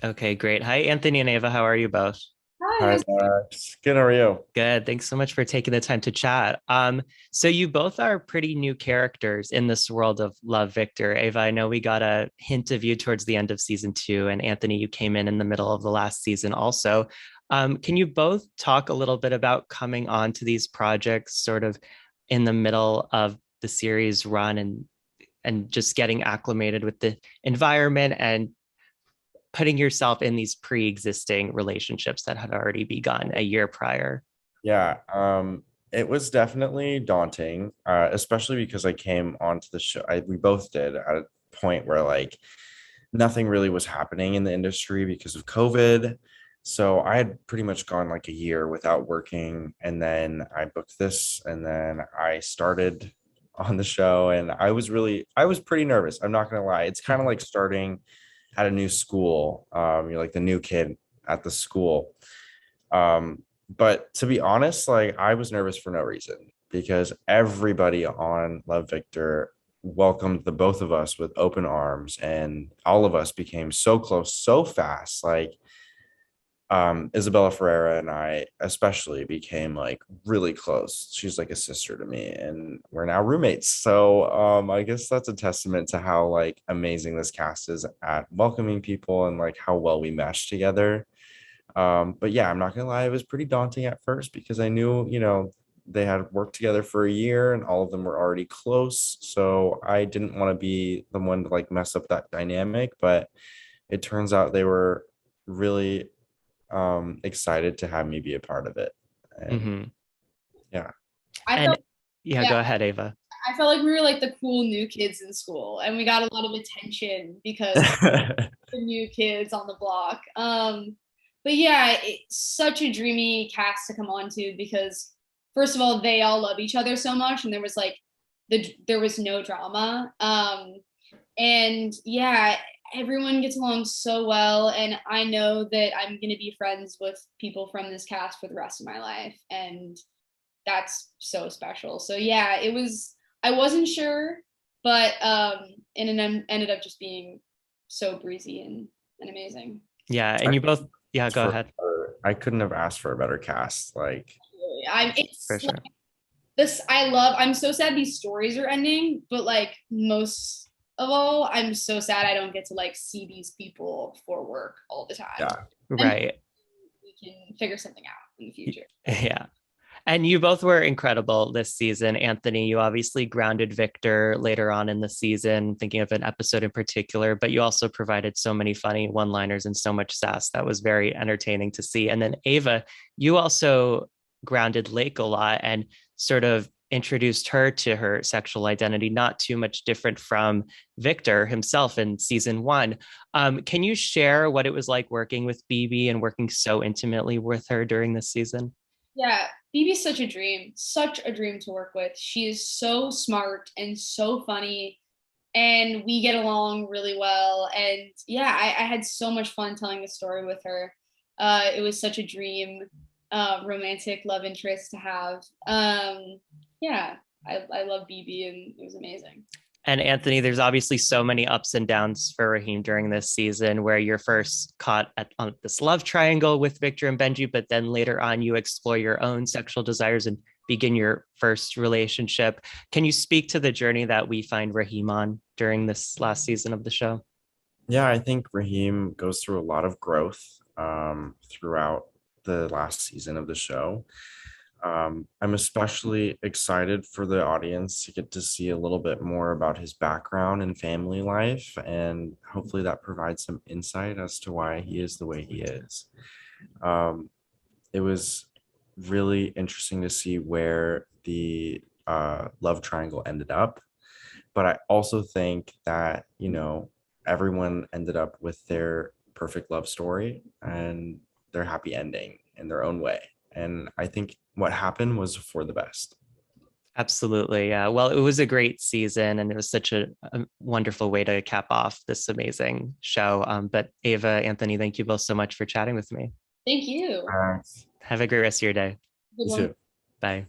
Okay, great. Hi, Anthony and Ava. How are you both? Hi, Hi, Max. Good, how are you? Good. Thanks so much for taking the time to chat. So you both are pretty new characters in this world of Love, Victor. Ava, I know we got a hint of you towards the end of season two, and Anthony, you came in the middle of the last season also. Can you both talk a little bit about coming on to these projects sort of in the middle of the series run and just getting acclimated with the environment and putting yourself in these pre-existing relationships that had already begun a year prior? Yeah, it was definitely daunting, especially because I came onto the show. We both did at a point where like nothing really was happening in the industry because of COVID. So I had pretty much gone like a year without working, and then I booked this, and then I started on the show, and I was pretty nervous. I'm not gonna lie. It's kind of like starting at a new school. You're like the new kid at the school. But to be honest, like I was nervous for no reason because everybody on Love Victor welcomed the both of us with open arms, and all of us became so close so fast. Like Isabella Ferreira and I especially became like really close. She's like a sister to me, and we're now roommates. So I guess that's a testament to how like amazing this cast is at welcoming people and like how well we mesh together. But yeah, I'm not gonna lie, it was pretty daunting at first because I knew, they had worked together for a year and all of them were already close. So I didn't want to be the one to like mess up that dynamic, but it turns out they were really excited to have me be a part of it. And Mm-hmm. yeah. I felt And yeah, yeah, go ahead, Ava. I felt like we were like the cool new kids in school, and we got a lot of attention because the new kids on the block. But yeah, it's such a dreamy cast to come on to because first of all, they all love each other so much, and there was like there was no drama. And yeah, everyone gets along so well, and I know that I'm gonna be friends with people from this cast for the rest of my life, and that's so special. So yeah, it was. I wasn't sure, but and it ended up just being so breezy and amazing. Yeah, I and you both, yeah, asked go for ahead. I couldn't have asked for a better cast. Like I'm For it's like sure. this. I love. I'm so sad these stories are ending, but like most of all, I'm so sad I don't get to like see these people for work all the time. yeah. And Right. we can figure something out in the future. Yeah. And you both were incredible this season. Anthony, you obviously grounded Victor later on in the season, thinking of an episode in particular, but you also provided so many funny one liners and so much sass that was very entertaining to see. And then Ava, you also grounded Lake a lot and sort of introduced her to her sexual identity, not too much different from Victor himself in season one. Can you share what it was like working with Bebe and working so intimately with her during this season? Yeah, Phoebe's such a dream to work with. She is so smart and so funny, and we get along really well. And yeah, I had so much fun telling the story with her. It was such a dream, romantic love interest to have. Yeah, I love BB, and it was amazing. And Anthony, there's obviously so many ups and downs for Rahim during this season, where you're first caught on this love triangle with Victor and Benji, but then later on you explore your own sexual desires and begin your first relationship. Can you speak to the journey that we find Rahim on during this last season of the show? Yeah, I think Raheem goes through a lot of growth throughout the last season of the show. I'm especially excited for the audience to get to see a little bit more about his background and family life, and hopefully that provides some insight as to why he is the way he is. Um, it was really interesting to see where the love triangle ended up, but I also think that, everyone ended up with their perfect love story and their happy ending in their own way. And I think what happened was for the best. Absolutely. Yeah. Well, it was a great season and it was such a wonderful way to cap off this amazing show. But Ava, Anthony, thank you both so much for chatting with me. Thank you. Uh, Have a great rest of your day. Good you one. too. Bye.